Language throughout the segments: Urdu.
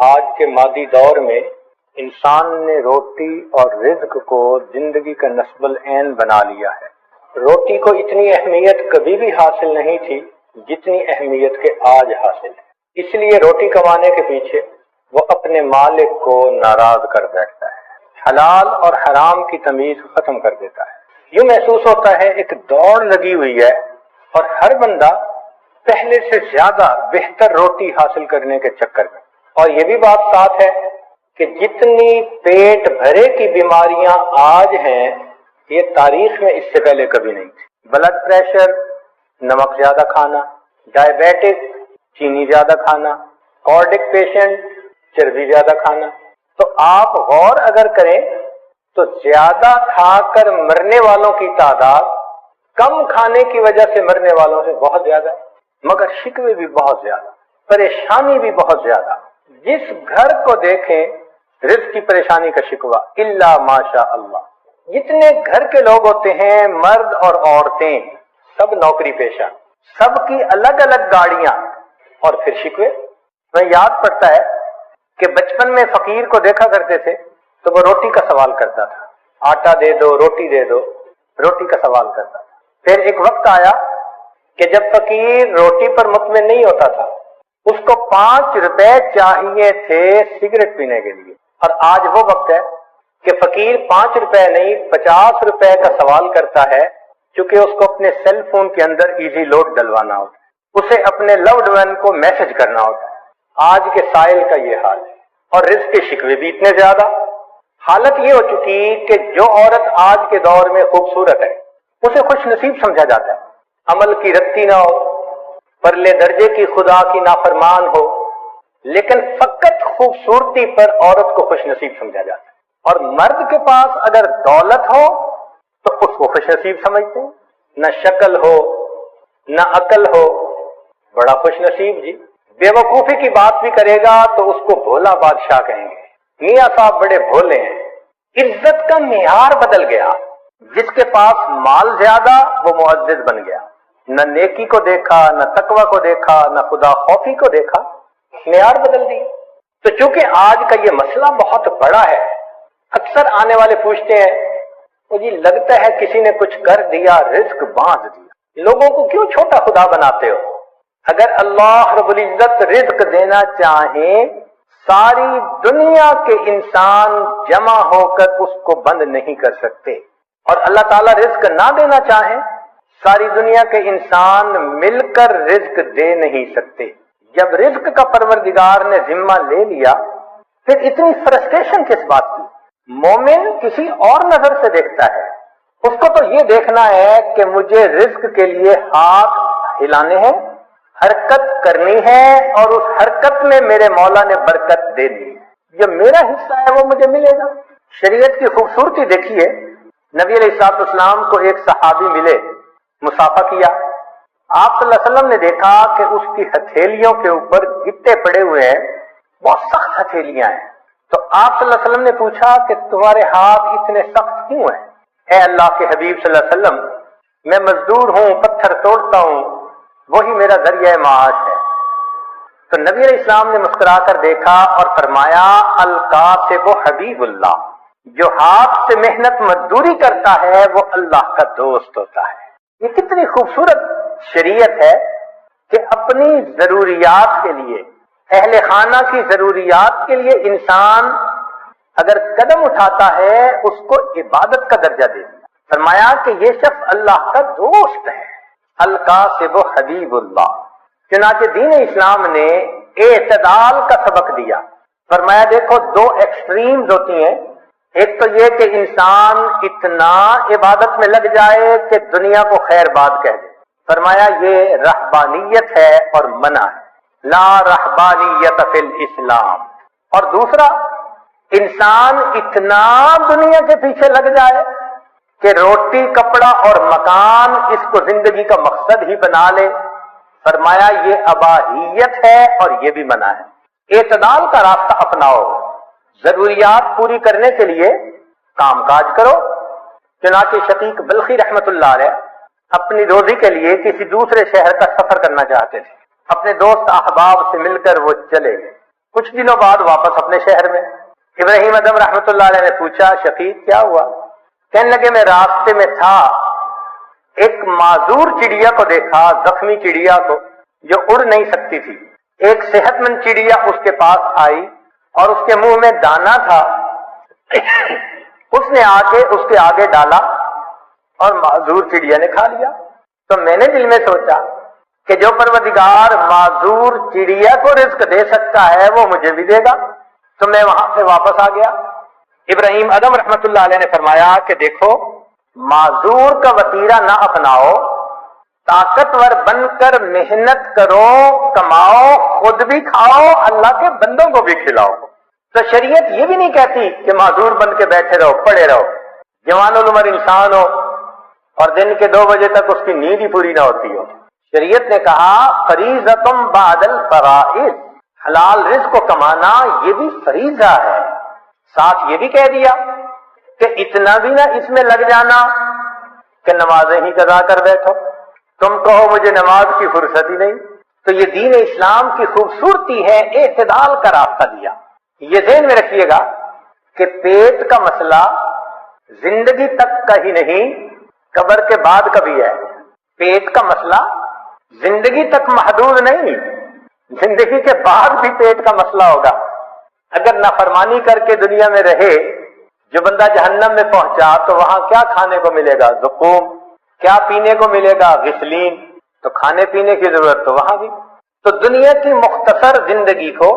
آج کے مادی دور میں انسان نے روٹی اور رزق کو زندگی کا نصب العین بنا لیا ہے۔ روٹی کو اتنی اہمیت کبھی بھی حاصل نہیں تھی جتنی اہمیت کے آج حاصل ہے۔ اس لیے روٹی کمانے کے پیچھے وہ اپنے مالک کو ناراض کر بیٹھتا ہے، حلال اور حرام کی تمیز ختم کر دیتا ہے۔ یوں محسوس ہوتا ہے ایک دوڑ لگی ہوئی ہے اور ہر بندہ پہلے سے زیادہ بہتر روٹی حاصل کرنے کے چکر میں۔ اور یہ بھی بات ساتھ ہے کہ جتنی پیٹ بھرے کی بیماریاں آج ہیں یہ تاریخ میں اس سے پہلے کبھی نہیں تھی۔ بلڈ پریشر، نمک زیادہ کھانا، ڈائبیٹک چینی زیادہ کھانا، کارڈک پیشنٹ چربی زیادہ کھانا۔ تو آپ غور اگر کریں تو زیادہ کھا کر مرنے والوں کی تعداد کم کھانے کی وجہ سے مرنے والوں سے بہت زیادہ ہے، مگر شکوے بھی بہت زیادہ، پریشانی بھی بہت زیادہ۔ جس گھر کو دیکھیں رزق کی پریشانی کا شکوہ الا ماشاء اللہ۔ جتنے گھر کے لوگ ہوتے ہیں مرد اور عورتیں سب نوکری پیشہ، سب کی الگ الگ گاڑیاں، اور پھر شکوے۔ میں یاد پڑتا ہے کہ بچپن میں فقیر کو دیکھا کرتے تھے تو وہ روٹی کا سوال کرتا تھا، آٹا دے دو، روٹی دے دو، روٹی کا سوال کرتا تھا۔ پھر ایک وقت آیا کہ جب فقیر روٹی پر مطمئن نہیں ہوتا تھا، اس کو 5 روپے چاہیے تھے سگریٹ پینے کے لیے، اور آج وہ وقت ہے کہ فقیر 5 روپے نہیں 50 روپے کا سوال کرتا ہے، چونکہ اس کو اپنے سیل فون کے اندر ایزی لوڈ ڈلوانا ہوتا ہے، اسے اپنے لوڈ ون کو میسج کرنا ہوتا ہے۔ آج کے سائل کا یہ حال ہے، اور رزق کے شکوے بھی اتنے زیادہ۔ حالت یہ ہو چکی کہ جو عورت آج کے دور میں خوبصورت ہے اسے خوش نصیب سمجھا جاتا ہے، عمل کی رتی نہ ہو، پرلے درجے کی خدا کی نافرمان ہو، لیکن فقط خوبصورتی پر عورت کو خوش نصیب سمجھا جاتا ہے۔ اور مرد کے پاس اگر دولت ہو تو اس کو خوش نصیب سمجھتے ہیں، نہ شکل ہو نہ عقل ہو، بڑا خوش نصیب جی۔ بے وقوفی کی بات بھی کرے گا تو اس کو بھولا بادشاہ کہیں گے، میاں صاحب بڑے بھولے ہیں۔ عزت کا معیار بدل گیا، جس کے پاس مال زیادہ وہ معزز بن گیا، نہ نیکی کو دیکھا، نہ تقوی کو دیکھا، نہ خدا خوفی کو دیکھا، معیار بدل دی۔ تو چونکہ آج کا یہ مسئلہ بہت بڑا ہے، اکثر آنے والے پوچھتے ہیں مجھے لگتا ہے کسی نے کچھ کر دیا، رزق باندھ دیا، لوگوں کو کیوں چھوٹا خدا بناتے ہو؟ اگر اللہ رب العزت رزق دینا چاہیں ساری دنیا کے انسان جمع ہو کر اس کو بند نہیں کر سکتے، اور اللہ تعالیٰ رزق نہ دینا چاہیں ساری دنیا کے انسان مل کر رزق دے نہیں سکتے۔ جب رزق کا پروردگار نے ذمہ لے لیا پھر اتنی فرسٹریشن کس بات کی؟ مومن کسی اور نظر سے دیکھتا ہے، اس کو تو یہ دیکھنا ہے کہ مجھے رزق کے لیے ہاتھ ہلانے ہیں، حرکت کرنی ہے، اور اس حرکت میں میرے مولا نے برکت دے دی، جو میرا حصہ ہے وہ مجھے ملے گا۔ شریعت کی خوبصورتی دیکھیے، نبی علیہ الصلوۃ والسلام کو ایک صحابی ملے، مسافہ کیا، آپ صلی اللہ علیہ وسلم نے دیکھا کہ اس کی ہتھیلیوں کے اوپر گٹے پڑے ہوئے ہیں، بہت سخت ہتھیلیاں ہیں۔ تو آپ صلی اللہ علیہ وسلم نے پوچھا کہ تمہارے ہاتھ اتنے سخت کیوں ہیں؟ اے اللہ کے حبیب صلی اللہ علیہ وسلم، میں مزدور ہوں، پتھر توڑتا ہوں، وہی میرا ذریعہ معاش ہے۔ تو نبی علیہ السلام نے مسکرا کر دیکھا اور فرمایا الکاتب حبیب اللہ، جو ہاتھ سے محنت مزدوری کرتا ہے وہ اللہ کا دوست ہوتا ہے۔ یہ کتنی خوبصورت شریعت ہے کہ اپنی ضروریات کے لیے، اہل خانہ کی ضروریات کے لیے انسان اگر قدم اٹھاتا ہے اس کو عبادت کا درجہ دے دیا۔ فرمایا کہ یہ شخص اللہ کا دوست ہے، الکاتب حبیب اللہ۔ چنانچہ دین اسلام نے اعتدال کا سبق دیا، فرمایا دیکھو 2 ایکسٹریمز ہوتی ہیں، ایک تو یہ کہ انسان اتنا عبادت میں لگ جائے کہ دنیا کو خیر بات کہہ دے، فرمایا یہ رہبانیت ہے اور منع ہے، لا رہبانیت فی الاسلام۔ اور دوسرا، انسان اتنا دنیا کے پیچھے لگ جائے کہ روٹی کپڑا اور مکان اس کو زندگی کا مقصد ہی بنا لے، فرمایا یہ اباہیت ہے اور یہ بھی منع ہے۔ اعتدال کا راستہ اپناؤ، ضروریات پوری کرنے کے لیے کام کاج کرو۔ چنانچہ شقیق بلخی رحمت اللہ علیہ اپنی روزی کے لیے کسی دوسرے شہر کا سفر کرنا چاہتے تھے، اپنے دوست احباب سے مل کر وہ چلے گئے۔ کچھ دنوں بعد واپس اپنے شہر میں ابراہیم ادم رحمت اللہ علیہ نے پوچھا شفیق کیا ہوا؟ کہنے لگے میں راستے میں تھا، ایک معذور چڑیا کو دیکھا، زخمی چڑیا کو جو اڑ نہیں سکتی تھی۔ ایک صحت مند چڑیا اس کے پاس آئی اور اس کے منہ میں دانا تھا، اس نے آ کے اس کے آگے ڈالا اور معذور چڑیا نے کھا لیا۔ تو میں نے دل میں سوچا کہ جو پروردگار معذور چڑیا کو رزق دے سکتا ہے وہ مجھے بھی دے گا، تو میں وہاں سے واپس آ گیا۔ ابراہیم ادم رحمت اللہ علیہ نے فرمایا کہ دیکھو معذور کا وتیرہ نہ اپناؤ، طاقتور بن کر محنت کرو، کماؤ، خود بھی کھاؤ، اللہ کے بندوں کو بھی کھلاؤ۔ تو شریعت یہ بھی نہیں کہتی کہ معذور بن کے بیٹھے رہو، پڑے رہو۔ جوان العمر انسان ہو اور دن کے 2 بجے تک اس کی نیند ہی پوری نہ ہوتی ہو، شریعت نے کہا فریضۃ بعد الفرائض، حلال رزق کو کمانا یہ بھی فریضہ ہے۔ ساتھ یہ بھی کہہ دیا کہ اتنا بھی نہ اس میں لگ جانا کہ نمازیں ہی قضا کر بیٹھو، تم کہو مجھے نماز کی فرصت ہی نہیں۔ تو یہ دین اسلام کی خوبصورتی ہے، اعتدال کا راستہ دیا۔ یہ ذہن میں رکھیے گا کہ پیٹ کا مسئلہ زندگی تک کا ہی نہیں، قبر کے بعد کا بھی ہے۔ پیٹ کا مسئلہ زندگی تک محدود نہیں، زندگی کے بعد بھی پیٹ کا مسئلہ ہوگا۔ اگر نافرمانی کر کے دنیا میں رہے، جو بندہ جہنم میں پہنچا تو وہاں کیا کھانے کو ملے گا؟ زقوم۔ کیا پینے کو ملے گا؟ غسلین۔ تو کھانے پینے کی ضرورت تو وہاں بھی۔ تو دنیا کی مختصر زندگی کو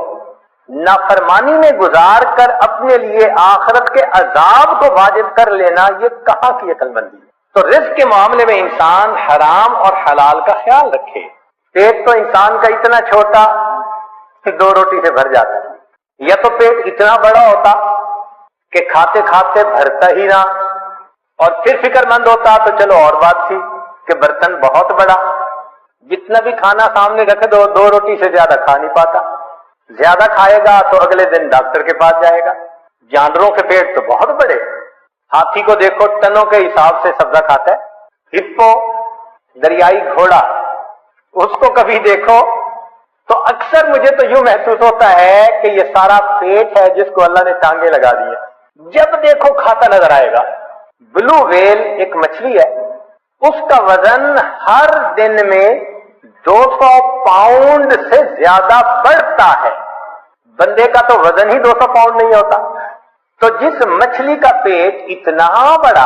نافرمانی میں گزار کر اپنے لیے آخرت کے عذاب کو واجب کر لینا، یہ کہاں کی عقل مندی ہے؟ تو رزق کے معاملے میں انسان حرام اور حلال کا خیال رکھے۔ پیٹ تو انسان کا اتنا چھوٹا کہ 2 روٹی سے بھر جاتا ہے، یا تو پیٹ اتنا بڑا ہوتا کہ کھاتے کھاتے بھرتا ہی نہ، اور پھر فکر مند ہوتا تو چلو اور بات تھی کہ برتن بہت بڑا، جتنا بھی کھانا سامنے رکھ دو 2 روٹی سے زیادہ کھا نہیں پاتا، زیادہ کھائے گا تو اگلے دن ڈاکٹر کے پاس جائے گا۔ جانوروں کے پیٹ تو بہت بڑے، ہاتھی کو دیکھو ٹنوں کے حساب سے سبزہ کھاتا ہے، ہپو دریائی گھوڑا اس کو کبھی دیکھو تو اکثر مجھے تو یوں محسوس ہوتا ہے کہ یہ سارا پیٹ ہے جس کو اللہ نے ٹانگیں لگا دی ہے، جب دیکھو کھاتا نظر آئے گا۔ بلو ویل ایک مچھلی ہے، اس کا وزن ہر دن میں 200 پاؤنڈ سے زیادہ بڑھتا ہے، بندے کا تو وزن ہی 200 پاؤنڈ نہیں ہوتا۔ تو جس مچھلی کا پیٹ اتنا بڑا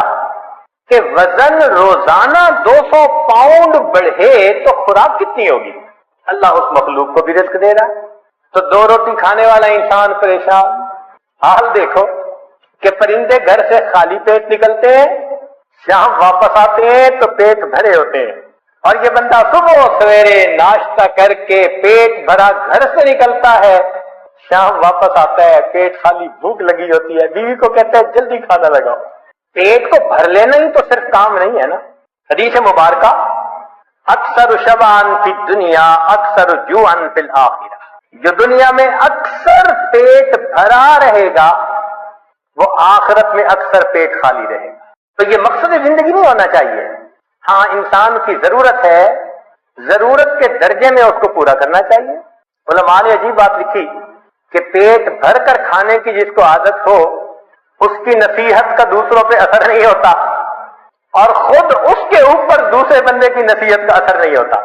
کہ وزن روزانہ 200 پاؤنڈ بڑھے تو خوراک کتنی ہوگی؟ اللہ اس مخلوق کو بھی رزق دے رہا ہے۔ تو 2 روٹی کھانے والا انسان پریشان۔ حال دیکھو کہ پرندے گھر سے خالی پیٹ نکلتے ہیں، شام واپس آتے ہیں تو پیٹ بھرے ہوتے ہیں، اور یہ بندہ صبح سویرے ناشتہ کر کے پیٹ بھرا گھر سے نکلتا ہے، شام واپس آتا ہے پیٹ خالی، بھوک لگی ہوتی ہے، بیوی کو کہتا ہے جلدی کھانا لگاؤ۔ پیٹ کو بھر لینا ہی تو صرف کام نہیں ہے نا۔ حدیث مبارکہ اکثر شبعان فی الدنیا اکثر جوعا فی الآخرہ، جو دنیا میں اکثر پیٹ بھرا رہے گا وہ آخرت میں اکثر پیٹ خالی رہے گا۔ تو یہ مقصد زندگی نہیں ہونا چاہیے۔ ہاں انسان کی ضرورت ہے، ضرورت کے درجے میں اس کو پورا کرنا چاہیے۔ علماء نے عجیب بات لکھی کہ پیٹ بھر کر کھانے کی جس کو عادت ہو اس کی نصیحت کا دوسروں پہ اثر نہیں ہوتا، اور خود اس کے اوپر دوسرے بندے کی نصیحت کا اثر نہیں ہوتا۔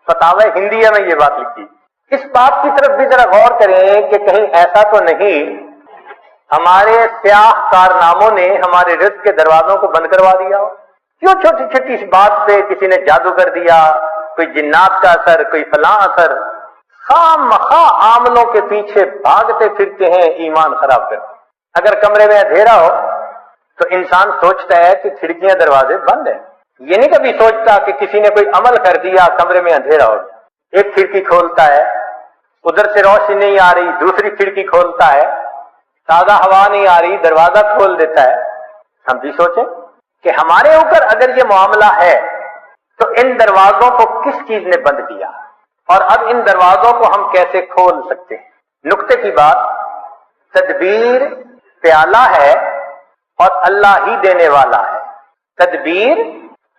فتاوی ہندیہ میں یہ بات لکھی۔ اس بات کی طرف بھی ذرا غور کریں کہ کہیں ایسا تو نہیں ہمارے سیاہ کارناموں نے ہمارے رزق کے دروازوں کو بند کروا دیا ہو؟ کیوں چھوٹی چھوٹی اس بات پہ کسی نے جادو کر دیا، کوئی جنات کا اثر، کوئی فلاں اثر، خواہ مخواہ عاملوں کے پیچھے بھاگتے پھرتے ہیں ایمان خراب کر۔ اگر کمرے میں اندھیرا ہو تو انسان سوچتا ہے کہ کھڑکیاں دروازے بند ہیں، یہ نہیں کبھی سوچتا کہ کسی نے کوئی عمل کر دیا کمرے میں اندھیرا ہو گیا۔ ایک کھڑکی کھولتا ہے، ادھر سے روشنی نہیں آ رہی، دوسری کھڑکی کھولتا ہے، تازہ ہوا نہیں آ رہی، دروازہ کھول دیتا ہے۔ ہم بھی سوچیں کہ ہمارے اوپر اگر یہ معاملہ ہے تو ان دروازوں کو کس چیز نے بند کیا، اور اب ان دروازوں کو ہم کیسے کھول سکتے ہیں؟ نقطے کی بات، تدبیر پیالہ ہے اور اللہ ہی دینے والا ہے۔ تدبیر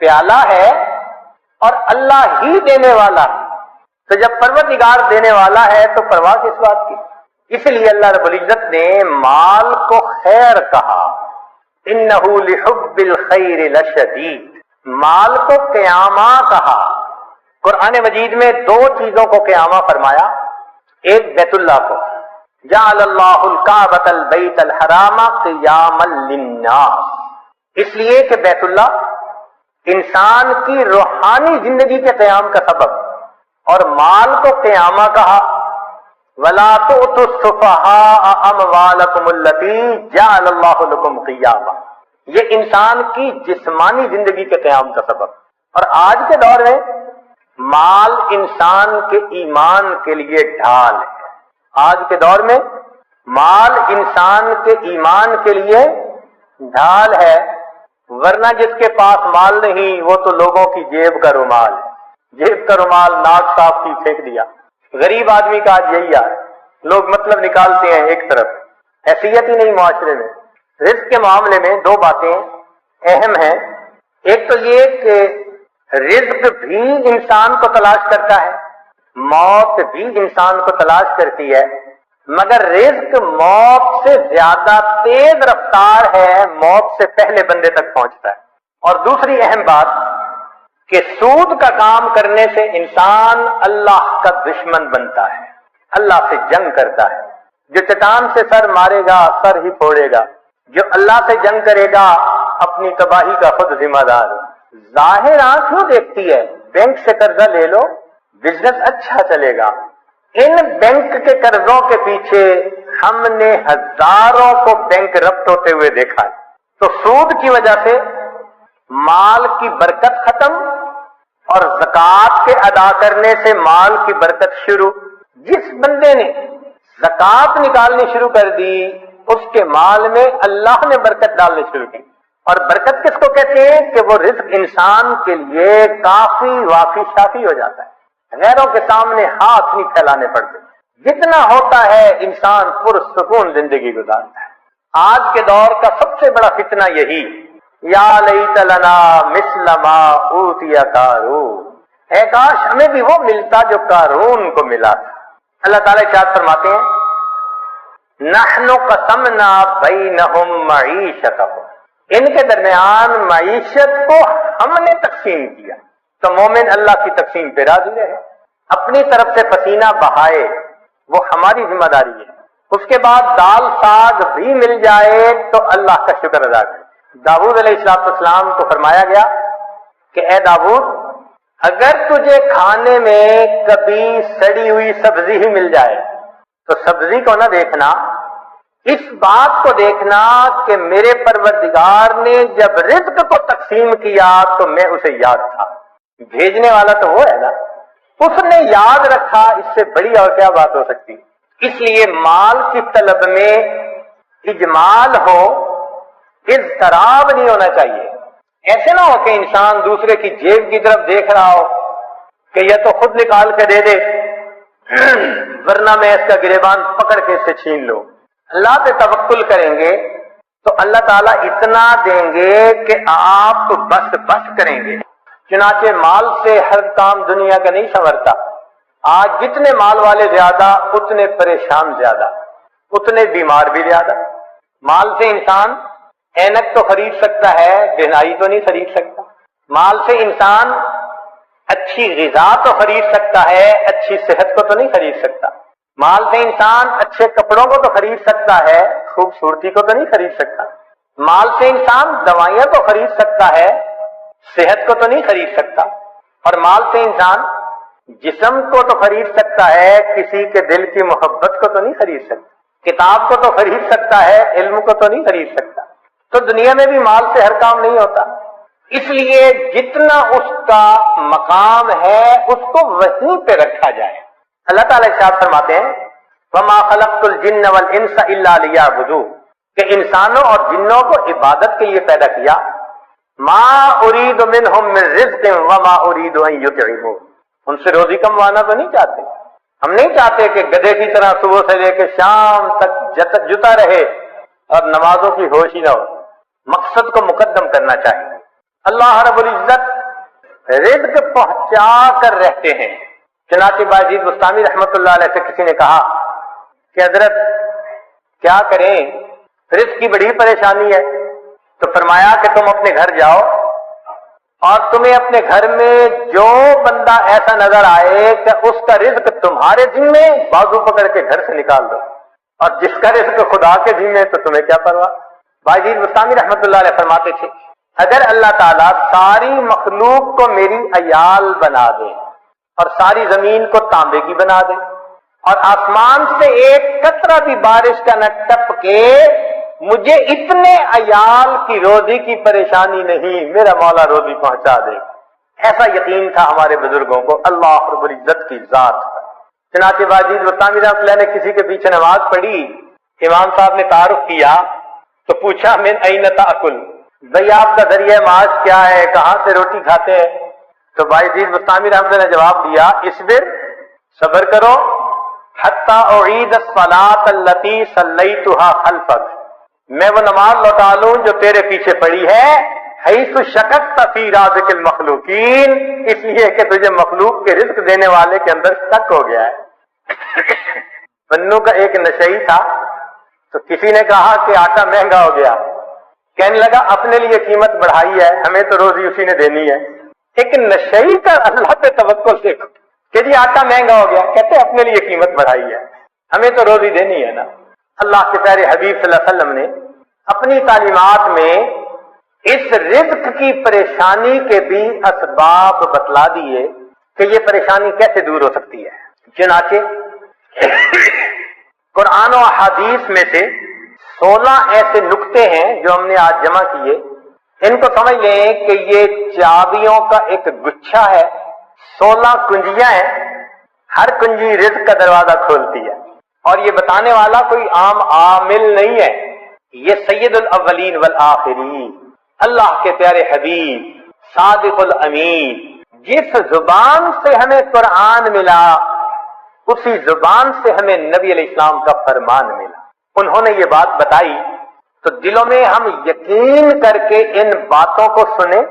پیالہ ہے اور اللہ ہی دینے والا ہے۔ تو جب پروردگار دینے والا ہے تو پرواہ کس بات کی؟ اس لیے اللہ رب العزت نے مال کو خیر کہا، انہ لحب الخیر لشدید، مال کو قیامہ کہا۔ قرآن مجید میں دو چیزوں کو قیامہ فرمایا، ایک بیت اللہ کو، جعل اللہ الکعبۃ البیت الحرام قیاما للناس، اس لیے کہ بیت اللہ انسان کی روحانی زندگی کے قیام کا سبب، اور مال کو قیامہ کہا، وَلَا تُؤْتُوا السُّفَهَاءَ أَمْوَالَكُمُ الَّتِي جَعَلَ اللَّهُ لَكُمْ قِيَامًا، یہ انسان کی جسمانی زندگی کے قیام کا سبب۔ اور آج کے دور میں مال انسان کے ایمان کے لیے ڈھال ہے، آج کے دور میں مال انسان کے ایمان کے لیے ڈھال ہے، ورنہ جس کے پاس مال نہیں وہ تو لوگوں کی جیب کا رومال ہے، جیب کا رومال ناک صاف کی پھینک دیا۔ غریب آدمی کا آج یہی حال ہے، لوگ مطلب نکالتے ہیں ایک طرف، حیثیت ہی نہیں معاشرے میں۔ رزق کے معاملے میں دو باتیں اہم ہیں، ایک تو یہ کہ رزق بھی انسان کو تلاش کرتا ہے، موت بھی انسان کو تلاش کرتی ہے، مگر رزق موت سے زیادہ تیز رفتار ہے، موت سے پہلے بندے تک پہنچتا ہے۔ اور دوسری اہم بات کہ سود کا کام کرنے سے انسان اللہ کا دشمن بنتا ہے، اللہ سے جنگ کرتا ہے۔ جو چٹان سے سر مارے گا سر ہی پھوڑے گا، جو اللہ سے جنگ کرے گا اپنی تباہی کا خود ذمہ دار۔ ظاہر آنکھ کیوں دیکھتی ہے، بینک سے قرضہ لے لو بزنس اچھا چلے گا۔ ان بینک کے قرضوں کے پیچھے ہم نے ہزاروں کو بینک رفت ہوتے ہوئے دیکھا ہے۔ تو سود کی وجہ سے مال کی برکت ختم اور زکوٰۃ کے ادا کرنے سے مال کی برکت شروع۔ جس بندے نے زکوٰۃ نکالنی شروع کر دی اس کے مال میں اللہ نے برکت ڈالنی شروع کی۔ اور برکت کس کو کہتے ہیں کہ وہ رزق انسان کے لیے کافی وافی شافی ہو جاتا ہے، غیروں کے سامنے ہاتھ نہیں پھیلانے پڑتے، جتنا ہوتا ہے انسان پرسکون زندگی گزارتا ہے۔ آج کے دور کا سب سے بڑا فتنہ یہی، یا لیت لنا مثل ما اوتی قارون، اے کاش ہمیں بھی وہ ملتا جو قارون کو ملا تھا۔ اللہ تعالیٰ ارشاد فرماتے ہیں، نحن قسمنا بینہم معیشتہم، ان کے درمیان معیشت کو ہم نے تقسیم کیا۔ تو مومن اللہ کی تقسیم پہ راضی رہے، اپنی طرف سے پسینہ بہائے، وہ ہماری ذمہ داری ہے۔ اس کے بعد دال ساگ بھی مل جائے تو اللہ کا شکر ادا کرے۔ داؤد علیہ السلام کو فرمایا گیا کہ اے داؤد، اگر تجھے کھانے میں کبھی سڑی ہوئی سبزی ہی مل جائے تو سبزی کو نہ دیکھنا، اس بات کو دیکھنا کہ میرے پروردگار نے جب رزق کو تقسیم کیا تو میں اسے یاد تھا۔ بھیجنے والا تو وہ ہے نا، اس نے یاد رکھا، اس سے بڑی اور کیا بات ہو سکتی۔ اس لیے مال کی طلب میں اجمال ہو، اضطراب نہیں ہونا چاہیے۔ ایسے نہ ہو کہ انسان دوسرے کی جیب کی طرف دیکھ رہا ہو کہ یہ تو خود نکال کے دے دے ورنہ میں اس کا گریبان پکڑ کے اس سے چھین لوں۔ اللہ پہ توکل کریں گے تو اللہ تعالیٰ اتنا دیں گے کہ آپ بس کریں گے۔ چنانچہ مال سے ہر کام دنیا کا نہیں سنورتا۔ آج جتنے مال والے زیادہ اتنے پریشان زیادہ، اتنے بیمار بھی زیادہ۔ مال سے انسان اینک تو خرید سکتا ہے، بینائی تو نہیں خرید سکتا۔ مال سے انسان اچھی غذا تو خرید سکتا ہے، اچھی صحت کو تو نہیں خرید سکتا۔ مال سے انسان اچھے کپڑوں کو تو خرید سکتا ہے، خوبصورتی کو تو نہیں خرید سکتا۔ مال سے انسان دوائیاں تو خرید سکتا ہے، صحت کو تو نہیں خرید سکتا۔ اور مال سے انسان جسم کو تو خرید سکتا ہے، کسی کے دل کی محبت کو تو نہیں خرید سکتا۔ کتاب کو تو خرید سکتا ہے، علم کو تو نہیں خرید سکتا۔ تو دنیا میں بھی مال سے ہر کام نہیں ہوتا، اس لیے جتنا اس کا مقام ہے اس کو وہیں پہ رکھا جائے۔ اللہ تعالیٰ ارشاد فرماتے ہیں، وَمَا خَلَقْتُ الْجِنَّ وَالْإِنسَ إِلَّا لِيَعْبُدُونِ، کہ انسانوں اور جنوں کو عبادت کے لیے پیدا کیا۔ مَا أُرِيدُ مِنْهُمْ مِنْ رِزْقٍ وَمَا أُرِيدُ أَنْ يُطْعِمُونِ، ان سے روزی کموانا تو نہیں چاہتے، ہم نہیں چاہتے کہ گدھے کی طرح صبح سے لے کے شام تک جتا رہے اور نمازوں کی ہوش ہی نہ ہو۔ مقصد کو مقدم کرنا چاہیے۔ اللہ رب العزت رزق پہنچا کر رہتے ہیں۔ چنانچہ باجید بستامی رحمت اللہ علیہ سے کسی نے کہا کہ حضرت کیا کریں، رزق کی بڑی پریشانی ہے. تو فرمایا کہ تم اپنے گھر جاؤ اور تمہیں اپنے گھر میں جو بندہ ایسا نظر آئے کہ اس کا رزق تمہارے ذمے، بازو پکڑ کے گھر سے نکال دو، اور جس کا رزق خدا کے ذمے تو تمہیں کیا پرواہ. باجید بستامی رحمت اللہ علیہ فرماتے تھے اگر اللہ تعالیٰ ساری مخلوق کو میری عیال بنا دے اور ساری زمین کو تانبے کی بنا دے اور آسمان سے ایک قطرہ بھی بارش کا نہ ٹپکے، مجھے اتنے عیال کی روزی کی پریشانی نہیں، میرا مولا روزی پہنچا دے. ایسا یقین تھا ہمارے بزرگوں کو اللہ رب العزت کی ذات پر. چنانچہ باجید بستامی رحمۃ اللہ نے کسی کے پیچھے نماز پڑھی، امام صاحب نے تعارف کیا تو پوچھا من این تاکل، بھئی آپ کا ذریعہ معاش کیا ہے، کہاں سے روٹی کھاتے ہیں؟ تو باجید بستامی رحمۃ اللہ نے جواب دیا اصبر، صبر کرو، حتی اعید الصلاۃ التی صلیتها خلفک، میں وہ نماز لوٹا لوں جو تیرے پیچھے پڑی ہے، حیث شککت فی رازق المخلوقین، اس لیے کہ تجھے مخلوق کے رزق دینے والے کے اندر شک ہو گیا ہے. بنو کا ایک نشئی تھا تو کسی نے کہا کہ آٹا مہنگا ہو گیا، کہنے لگا اپنے لیے قیمت بڑھائی ہے، ہمیں تو روزی اسی نے دینی ہے. ایک نشئی کا اللہ پہ توکل دیکھو کہ جی آٹا مہنگا ہو گیا، کہتے اپنے لیے قیمت بڑھائی ہے، ہمیں تو روزی دینی ہے نا. اللہ کے پیارے حبیب صلی اللہ علیہ وسلم نے اپنی تعلیمات میں اس رزق کی پریشانی کے بھی اسباب بتلا دیے کہ یہ پریشانی کیسے دور ہو سکتی ہے. چنانچہ قرآن و احادیث میں سے 16 ایسے نکتے ہیں جو ہم نے آج جمع کیے. ان کو سمجھ لیں کہ یہ چابیوں کا ایک گچھا ہے، 16 کنجیاں ہیں، ہر کنجی رزق کا دروازہ کھولتی ہے. اور یہ بتانے والا کوئی عام عامل نہیں ہے، یہ سید الاولین والآخرین اللہ کے پیارے حبیب صادق الامین، جس زبان سے ہمیں قرآن ملا اسی زبان سے ہمیں نبی علیہ السلام کا فرمان ملا. انہوں نے یہ بات بتائی تو دلوں میں ہم یقین کر کے ان باتوں کو سنیں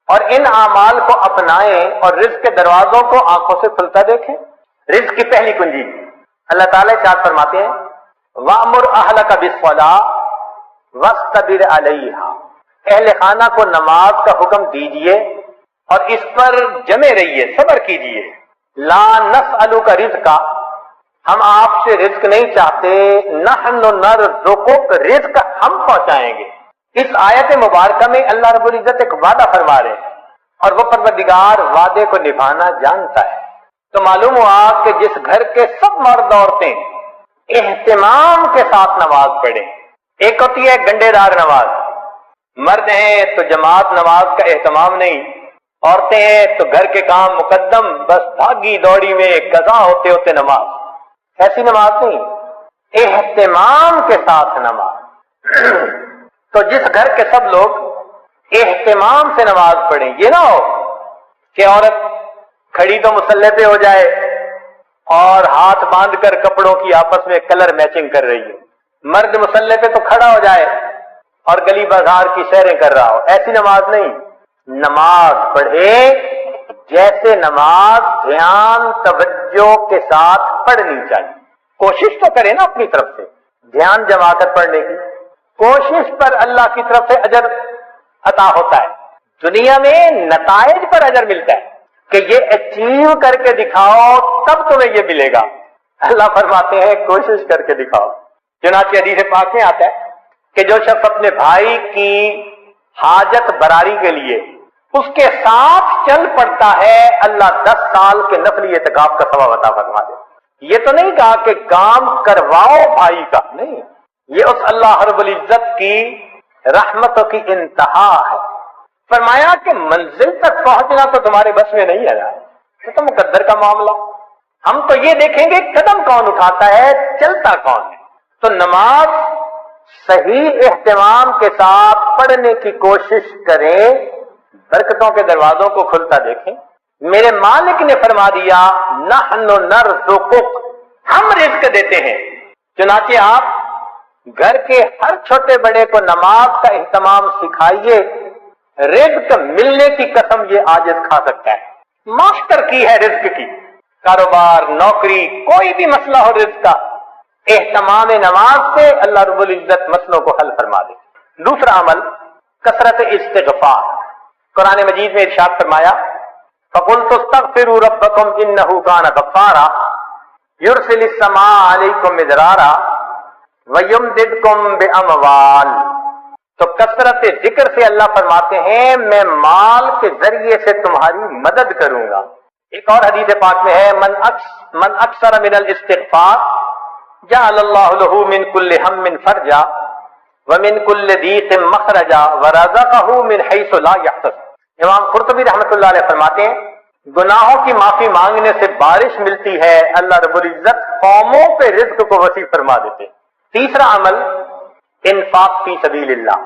اور ان اعمال کو اپنائیں اور رزق کے دروازوں کو آنکھوں سے کھلتا دیکھیں. رزق کی پہلی کنجی اللہ تعالیٰ ارشاد فرماتے ہیں وَأْمُرْ أَهْلَكَ بِالصَّلَاةِ وَاصْطَبِرْ عَلَيْهَا، اہل خانہ کو نماز کا حکم دیجئے اور اس پر جمے رہیے، صبر کیجئے. لا نسألک رزقا، ہم آپ سے رزق نہیں چاہتے، نحن نرزقک، رزق ہم پہنچائیں گے. اس آیت مبارکہ میں اللہ رب العزت ایک وعدہ فرما رہے ہیں اور وہ پروردگار وعدے کو نبھانا جانتا ہے. تو معلوم ہوا کہ جس گھر کے سب مرد عورتیں اہتمام کے ساتھ نماز پڑھیں، ایک ہوتی ہے گنڈے دار نماز، مرد ہیں تو جماعت نماز کا اہتمام نہیں، عورتیں ہیں تو گھر کے کام مقدم، بس بھاگی دوڑی میں قضا ہوتے ہوتے نماز. ایسی نماز نہیں، اہتمام کے ساتھ نماز. تو جس گھر کے سب لوگ اہتمام سے نماز پڑھیں، یہ نہ ہو کہ عورت کھڑی تو مصلے پہ ہو جائے اور ہاتھ باندھ کر کپڑوں کی آپس میں کلر میچنگ کر رہی ہو، مرد مصلے پہ تو کھڑا ہو جائے اور گلی بازار کی سیریں کر رہا ہو. ایسی نماز نہیں. نماز پڑھے جیسے نماز دھیان توجہ کے ساتھ پڑھنی چاہیے. کوشش تو کرے نا اپنی طرف سے دھیان جما کر پڑھنے کی، کوشش پر اللہ کی طرف سے اجر عطا ہوتا ہے. دنیا میں نتائج پر اجر ملتا ہے کہ یہ اچیو کر کے دکھاؤ تب تمہیں یہ ملے گا. اللہ فرماتے ہیں کوشش کر کے دکھاؤ. چنانچہ حدیث پاک میں آتا ہے کہ جو شخص اپنے بھائی کی حاجت براری کے لیے اس کے ساتھ چل پڑتا ہے، اللہ 10 سال کے نفلی اعتکاف کا ثواب عطا فرما دے. یہ تو نہیں کہا کہ کام کرواؤ بھائی کا، نہیں، یہ اس اللہ رب العزت کی رحمتوں کی انتہا ہے. فرمایا کہ منزل تک پہنچنا تو تمہارے بس میں نہیں ہے، یہ تو مقدر کا معاملہ. ہم تو یہ دیکھیں گے قدم کون اٹھاتا ہے، چلتا کون ہے. تو نماز صحیح اہتمام کے ساتھ پڑھنے کی کوشش کریں، برکتوں کے دروازوں کو کھلتا دیکھیں. میرے مالک نے فرما دیا نحن نرزقک، ہم رزق دیتے ہیں. چنانچہ آپ گھر کے ہر چھوٹے بڑے کو نماز کا اہتمام سکھائیے، رزق ملنے کی قسم یہ عاجز کھا سکتا ہے. ماسٹر کی ہے رزق کی، کاروبار، نوکری، کوئی بھی مسئلہ ہو رزق کا، اہتمام نماز سے اللہ رب العزت مسئلوں کو حل فرما دے. دوسرا عمل کثرت استغفار. قرآن مجید میں ارشاد فرمایا فَقُلْتُ اسْتَغْفِرُوا رَبَّكُمْ إِنَّهُ كَانَ غَفَّارًا يُرْسِلِ السَّمَاءَ عَلَيْكُمْ مِدْرَارًا وَيُمْدِدْكُمْ بِأَمْوَالٍ. تو کثرت ذکر سے اللہ فرماتے ہیں میں مال کے ذریعے سے تمہاری مدد کروں گا. ایک اور حدیث پاک میں ہے من اکثر من الاستغفار جعل اللہ له من كل هم فرجا ومن كل ضيق مخرجا ورزقه من حيث لا يحتسب. امام قرطبی رحمۃ اللہ علیہ فرماتے ہیں گناہوں کی معافی مانگنے سے بارش ملتی ہے، اللہ رب العزت قوموں پہ رزق کو وسیع فرما دیتے. تیسرا عمل انفاق فی سبیل اللہ،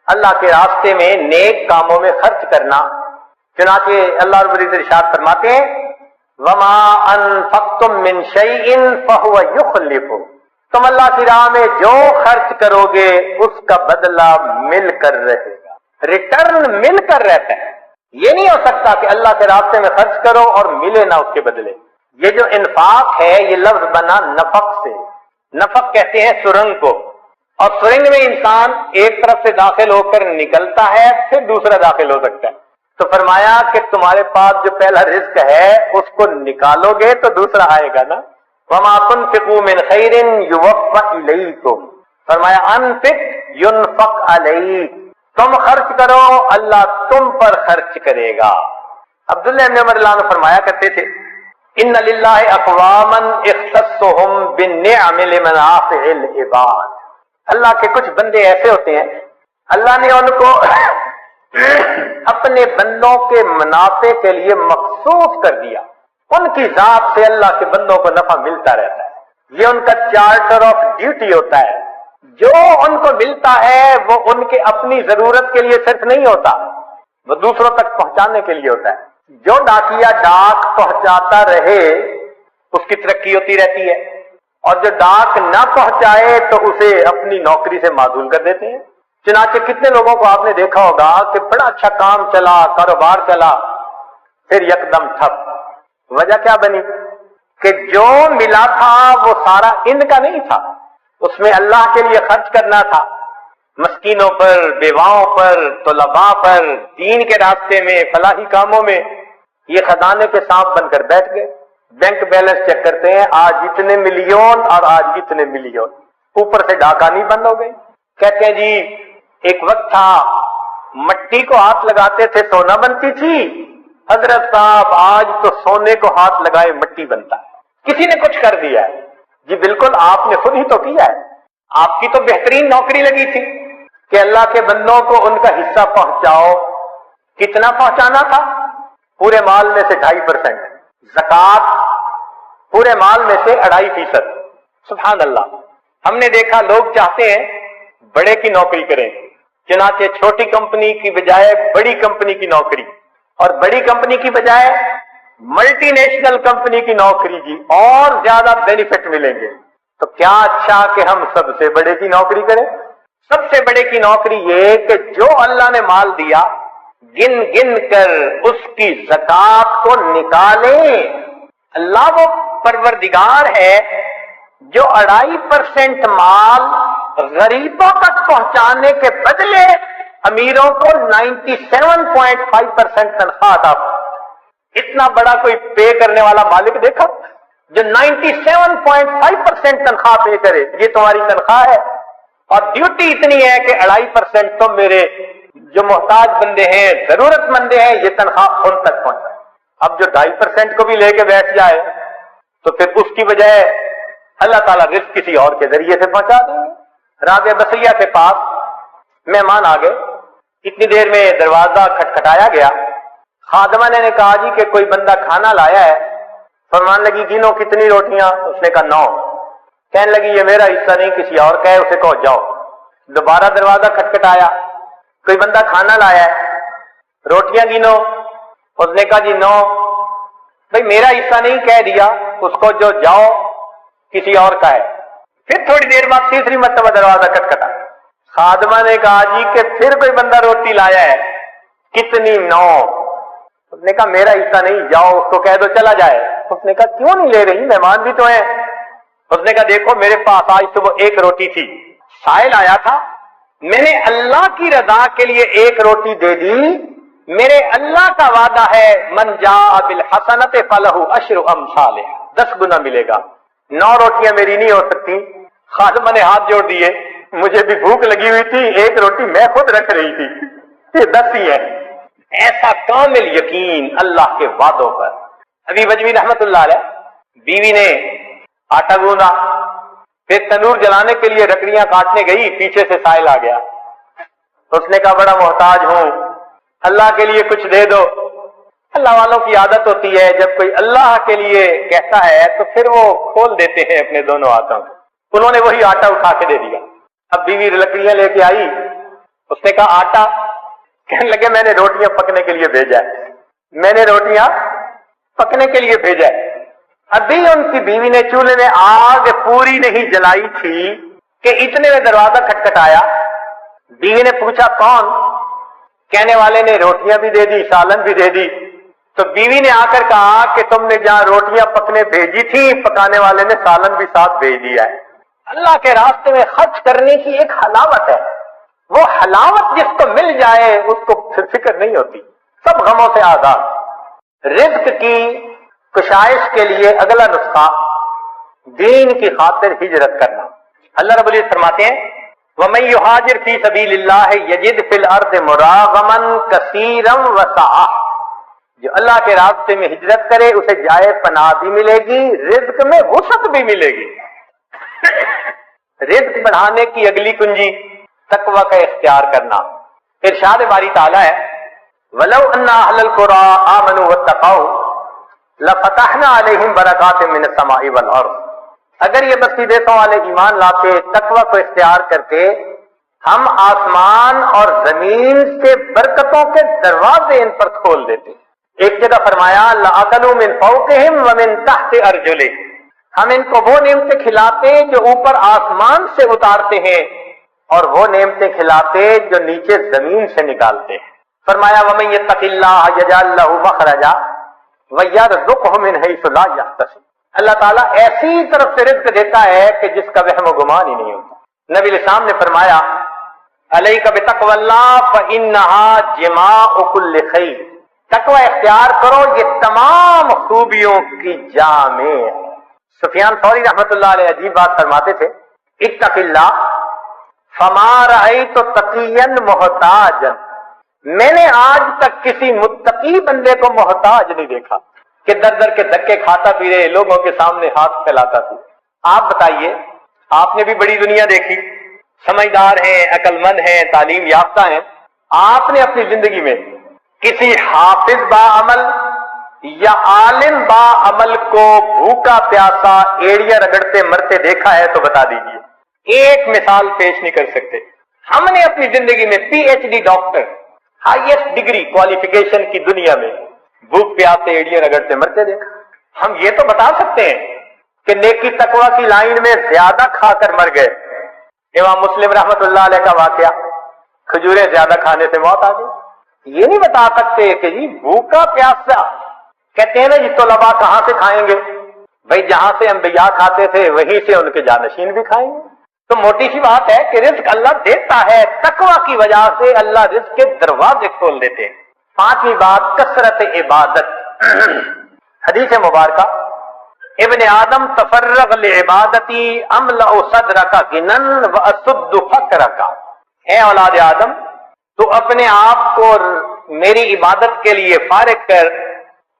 اللہ کے راستے میں نیک کاموں میں خرچ کرنا. چنانچہ اللہ رب العزت ارشاد فرماتے ہیں وما انفقتم من شیء فهو یخلفہ. تم اللہ کی راہ میں جو خرچ کرو گے اس کا بدلہ مل کر رہے گا، ریٹرن مل کر رہتا ہے. یہ نہیں ہو سکتا کہ اللہ کے راستے میں خرچ کرو اور ملے نہ اس کے بدلے. یہ جو انفاق ہے یہ لفظ بنا نفق سے. نفق کہتے ہیں سرنگ کو، اور سرنگ میں انسان ایک طرف سے داخل ہو کر نکلتا ہے پھر دوسرا داخل ہو سکتا ہے. تو فرمایا کہ تمہارے پاس جو پہلا رزق ہے اس کو نکالو گے تو دوسرا آئے گا نا. وما تنفقوا من خیر یوفى الیکم. فرمایا انفق ينفق علیک، تم خرچ کرو اللہ تم پر خرچ کرے گا. عبداللہ ابن عمر اللہ عنہ فرمایا کرتے تھے ان للہ اقواما اختصهم بالنعم لمنافع العباد. اللہ کے کچھ بندے ایسے ہوتے ہیں اللہ نے ان کو اپنے بندوں کے منافع کے لیے مخصوص کر دیا. ان کی ذات سے اللہ کے بندوں کو نفع ملتا رہتا ہے. یہ ان کا چارٹر آف ڈیوٹی ہوتا ہے. جو ان کو ملتا ہے وہ ان کے اپنی ضرورت کے لیے صرف نہیں ہوتا، وہ دوسروں تک پہنچانے کے لیے ہوتا ہے. جو ڈاکیا ڈاک پہنچاتا رہے اس کی ترقی ہوتی رہتی ہے، اور جو ڈاک نہ پہنچائے تو اسے اپنی نوکری سے معزول کر دیتے ہیں. چنانچہ کتنے لوگوں کو آپ نے دیکھا ہوگا کہ بڑا اچھا کام چلا، کاروبار چلا، پھر یکدم ٹھپ. وجہ کیا بنی کہ جو ملا تھا وہ سارا ان کا نہیں تھا، اس میں اللہ کے لیے خرچ کرنا تھا، مسکینوں پر، بیواؤں پر، طلباء پر، دین کے راستے میں، فلاحی کاموں میں. یہ خزانے کے سانپ بن کر بیٹھ گئے. بینک بیلنس چیک کرتے ہیں آج اتنے ملین اور آج اتنے ملین، اوپر سے ڈاکانی بند ہو گئی. کہتے ہیں جی ایک وقت تھا مٹی کو ہاتھ لگاتے تھے سونا بنتی تھی، حضرت صاحب آج تو سونے کو ہاتھ لگائے مٹی بنتا ہے. کسی نے کچھ کر دیا ہے؟ جی بالکل آپ نے خود ہی تو کیا ہے. آپ کی تو بہترین نوکری لگی تھی کہ اللہ کے بندوں کو ان کا حصہ پہنچاؤ. کتنا پہنچانا تھا؟ پورے مال میں سے 2.5%. زکوٰۃ پورے مال میں سے 2.5%. سبحان اللہ. ہم نے دیکھا لوگ چاہتے ہیں بڑے کی نوکری کریں، چنانچہ چھوٹی کمپنی کی بجائے بڑی کمپنی کی نوکری، اور بڑی کمپنی کی بجائے ملٹی نیشنل کمپنی کی نوکری جی، اور زیادہ بینیفٹ ملیں گے. تو کیا اچھا کہ ہم سب سے بڑے کی نوکری کریں. سب سے بڑے کی نوکری یہ کہ جو اللہ نے مال دیا گن گن کر اس کی زکوٰۃ کو نکالیں. اللہ وہ پروردگار ہے جو 2.5% مال غریبوں تک پہنچانے کے بدلے امیروں کو 97.5% تنخواہ عطا. اتنا بڑا کوئی پے کرنے والا مالک دیکھا جو 97.5% تنخواہ پے کرے. یہ تمہاری تنخواہ ہے اور ڈیوٹی اتنی ہے کہ 2.5% تو میرے جو محتاج بندے ہیں، ضرورت مندے ہیں، یہ تنخواہ ان تک پہنچائے. اب جو 2.5% کو بھی لے کے بیٹھ جائے تو پھر اس کی بجائے اللہ تعالیٰ رزق کسی اور کے ذریعے سے پہنچا دیں گے. رابعہ بصریہ کے پاس مہمان آ گئے. اتنی دیر میں دروازہ کھٹکھٹایا گیا. خادمہ نے کہا جی کہ کوئی بندہ کھانا لایا ہے. فرمان لگی گنو کتنی روٹیاں؟ اس نے کہا 9. کہنے لگی یہ میرا حصہ نہیں کسی اور کا ہے، اسے کہو جاؤ. دوبارہ دروازہ کھٹکھٹایا. کوئی بندہ کھانا لایا ہے، روٹیاں گنو. اس نے کہا جی 9. بھئی میرا حصہ نہیں کہہ دیا، اس کو جو جاؤ کسی اور کا ہے. پھر تھوڑی دیر بعد تیسری مرتبہ دروازہ کھٹکھٹا. خادمہ نے کہا جی کہ پھر کوئی بندہ روٹی لایا ہے، کتنی 9. اس نے کہا میرا حصہ نہیں، جاؤ اس کو کہہ دو چلا جائے. اس نے کہا کیوں نہیں لے رہی، مہمان بھی تو ہیں. اس نے کہا دیکھو میرے پاس آج صبح ایک روٹی تھی، سائل آیا تھا، میں نے اللہ کی رضا کے لیے ایک روٹی دے دی، میرے اللہ کا وعدہ ہے من جاء بالحسنۃ فلہ عشر امثالہ، 10 گنا ملے گا۔ 9 روٹیاں میری نہیں ہو سکتی، خادمہ نے ہاتھ جوڑ دیے، مجھے بھی بھوک لگی ہوئی تھی، ایک روٹی میں خود رکھ رہی تھی، یہ 10 ہی ہے۔ ایسا کامل یقین اللہ کے وعدوں پر۔ ابھی بجوی رحمت اللہ علیہ بیوی نے آٹا گوندا، پھر تنور جلانے کے لیے لکڑیاں کاٹنے گئی، پیچھے سے سائل آ گیا، اس نے کہا بڑا محتاج ہوں، اللہ کے لیے کچھ دے دو۔ اللہ والوں کی عادت ہوتی ہے جب کوئی اللہ کے لیے کہتا ہے تو پھر وہ کھول دیتے ہیں اپنے دونوں ہاتھوں کو۔ انہوں نے وہی آٹا اٹھا کے دے دیا۔ اب بیوی لکڑیاں لے کے آئی، اس نے کہا آٹا، کہنے لگے میں نے روٹیاں پکنے کے لیے بھیجا ہے، میں نے روٹیاں پکنے کے لیے بھیجا ہے۔ ابھی ان کی بیوی نے چولہے میں آگ پوری نہیں جلائی تھی کہ اتنے میں دروازہ کھٹکھٹایا، بیوی نے پوچھا کون؟ کہنے والے نے روٹیاں بھی دے دی، سالن بھی دے دی۔ تو بیوی نے آ کر کہا کہ تم نے جہاں روٹیاں پکنے بھیجی تھی، پکانے والے نے سالن بھی ساتھ بھیج دیا ہے۔ اللہ کے راستے میں خرچ کرنے کی ایک حلاوت ہے، وہ حلاوت جس کو مل جائے اس کو پھر فکر نہیں ہوتی، سب غموں سے آزاد۔ رزق کی کشائش کے لیے اگلا نسخہ دین کی خاطر ہجرت کرنا۔ اللہ رب العزت فرماتے ہیں وَمَن يُهَاجِرْ فِي سَبِيلِ اللَّهِ يَجِدْ فِي الْأَرْضِ مُرَاغَمًا كَثِيرًا وَسَعَةً، جو اللہ کے راستے میں ہجرت کرے اسے جائے پناہ بھی ملے گی، رزق میں وسعت بھی ملے گی۔ رزق بڑھانے کی اگلی کنجی تقوی کا اختیار کرنا۔ ارشاد باری تعالیٰ ہے وَلَوْ أَنَّ أَهْلَ الْقُرَىٰ آمَنُوا وَاتَّقَوْا لَفَتَحْنَا عَلَيْهِمْ بَرَكَاتٍ مِّنَ السَّمَاءِ وَالْأَرْضِ، اگر یہ بستی دیسوں والے ایمان لاتے، تقوی کو اختیار کرتے، ہم آسمان اور زمین سے برکتوں کے دروازے ان پر کھول دیتے۔ ایک جگہ فرمایا لَأَكَلُوا مِن فَوْقِهِمْ وَمِن تَحْتِ أَرْجُلِهِمْ، ہم ان کو وہ نعمتیں کھلاتے جو اوپر آسمان سے اتارتے ہیں اور وہ نعمتیں کھلاتے جو نیچے زمین سے نکالتے ہیں۔ فرمایا وَمَن يَتَّقِ اللَّهَ يَجْعَل لَّهُ مَخْرَجًا وَيَرْزُقْهُ مِنْ حَيْثُ لَا يَحْتَسِبُ، اللہ تعالیٰ ایسی طرف سے رزق دیتا ہے کہ جس کا وہم و گمان ہی نہیں ہوتا۔ نبی الاسلام نے فرمایا علیک بتقوی اللہ فإنہا جماع کل خیر، تقوی اختیار کرو یہ تمام خوبیوں کی جامع ہے۔ سفیان ثوری رحمت اللہ علیہ عجیب بات فرماتے تھے اتق اللہ فما رأیت تقیا محتاجا، میں نے آج تک کسی متقی بندے کو محتاج نہیں دیکھا کہ در در کے دھکے کھاتا پھرے، لوگوں کے سامنے ہاتھ پھیلاتا تھا۔ آپ بتائیے، آپ نے بھی بڑی دنیا دیکھی، سمجھدار ہیں، عقل مند ہیں، تعلیم یافتہ ہیں، آپ نے اپنی زندگی میں کسی حافظ با عمل یا عالم با عمل کو بھوکا پیاسا ایڑیاں رگڑتے مرتے دیکھا ہے تو بتا دیجیے، ایک مثال پیش نہیں کر سکتے۔ ہم نے اپنی زندگی میں P H D doctor, highest degree qualification کی دنیا میں بھوک پیاسے ایڑیاں رگڑتے مرتے دیکھا۔ ہم یہ تو بتا سکتے ہیں کہ نیکی تقوی کی لائن میں زیادہ کھا کر مر گئے۔ امام مسلم رحمت اللہ علیہ کا واقعہ، کھجوریں زیادہ کھانے سے موت آ گئی۔ یہ نہیں بتا سکتے کہ جی بھوکا پیاسا، کہتے ہیں نا جی طلباء کہاں سے کھائیں گے؟ بھائی جہاں سے انبیاء کھاتے تھے وہیں سے ان کے جانشین بھی کھائیں گے۔ تو موٹی سی بات ہے کہ رزق اللہ دیتا ہے، تقوی کی وجہ سے اللہ رزق کے دروازے کھول دیتے ہیں۔ 5ویں بات کثرت عبادت۔ حدیث مبارکہ ابن آدم تفرغ لعبادتی املأ صدرک غنا واسد فقرک، اے اولاد آدم تو اپنے آپ کو میری عبادت کے لیے فارغ کر،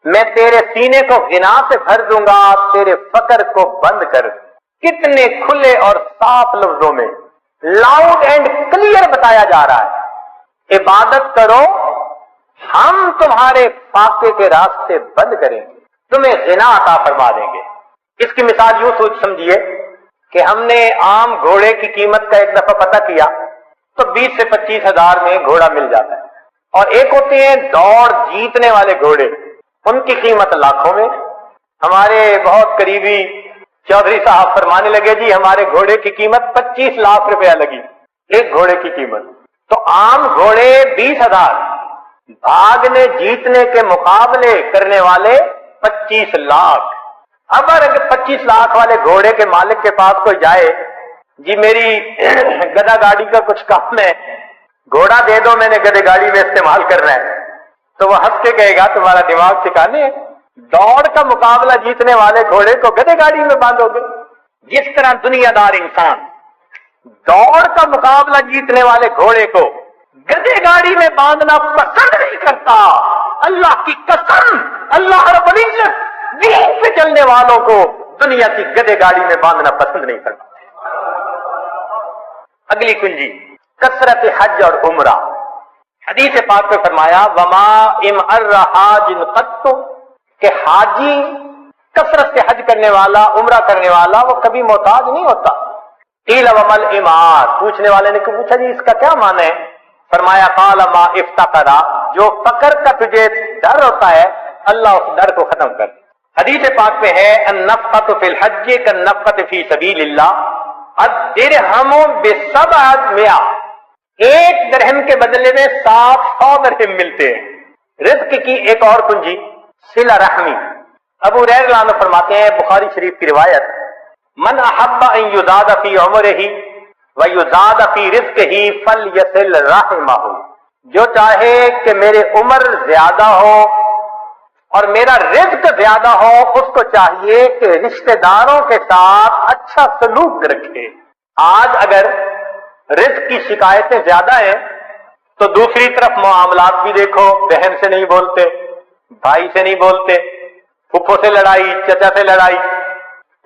میں تیرے سینے کو غنا سے بھر دوں گا، تیرے فقر کو بند کر۔ کتنے کھلے اور صاف لفظوں میں لاؤڈ اینڈ کلیئر بتایا جا رہا ہے عبادت کرو، ہم تمہارے فاقے کے راستے بند کریں گے، تمہیں غنا عطا فرما دیں گے۔ اس کی مثال یوں سوچ سمجھیے کہ ہم نے عام گھوڑے کی قیمت کا ایک دفعہ پتہ کیا تو 20 سے 25 ہزار میں گھوڑا مل جاتا ہے، اور ایک ہوتے ہیں دوڑ جیتنے والے گھوڑے، ان کی قیمت لاکھوں میں۔ ہمارے بہت قریبی چودھری صاحب فرمانے لگے جی ہمارے گھوڑے کی قیمت 25 لاکھ روپیہ لگی، ایک گھوڑے کی قیمت۔ تو عام گھوڑے 20,000، بھاگنے جیتنے کے مقابلے کرنے والے 25 لاکھ۔ اب اگر 25 لاکھ والے گھوڑے کے مالک کے پاس کوئی جائے، جی میری گدا گاڑی کا کچھ کام ہے، گھوڑا دے دو، میں نے گدے گاڑی میں استعمال کرنا ہے، تو وہ ہنس کے کہے گا تمہارا دماغ ٹھکانے ہے، دوڑ کا مقابلہ جیتنے والے گھوڑے کو گدے گاڑی میں باندھو گے؟ جس طرح دنیا دار انسان دوڑ کا مقابلہ جیتنے والے گھوڑے کو گدے گاڑی میں باندھنا پسند نہیں کرتا، اللہ کی قسم اللہ رب العزت دین پہ چلنے والوں کو دنیا کی گدے گاڑی میں باندھنا پسند نہیں کرتا۔ اگلی کنجی کثرت حج اور عمرہ۔ حدیث پاک میں فرمایا وما امر حاج قط، کہ حاجی کثرت سے حج کرنے والا، عمرہ کرنے والا، وہ کبھی محتاج نہیں ہوتا۔ قیل وما الامار، پوچھنے والے نے پوچھا جی اس کا کیا معنی ہے؟ فرمایا قال ما افتقرا، جو فقر کا تجھے ڈر ہوتا ہے اللہ اس ڈر کو ختم کر دے۔ حدیث پاک میں ہے النفقۃ فی الحج کالنفقۃ فی سبیل اللہ، الدرہم ب700، ایک درہم کے بدلے میں 700 درہم ملتے ہیں۔ رزق کی ایک اور کنجی صلہ رحمی۔ ابو ہریرہ رضی اللہ عنہ فرماتے ہیں، بخاری شریف کی روایت، من احب ان یزاد فی عمرہ ویزاد فی رزقہ فلیصل رحمہ، جو چاہے کہ میرے عمر زیادہ ہو اور میرا رزق زیادہ ہو، اس کو چاہیے کہ رشتہ داروں کے ساتھ اچھا سلوک رکھے۔ آج اگر رزق کی شکایتیں زیادہ ہیں تو دوسری طرف معاملات بھی دیکھو، بہن سے نہیں بولتے، بھائی سے نہیں بولتے، پھپھو سے لڑائی، چچا سے لڑائی،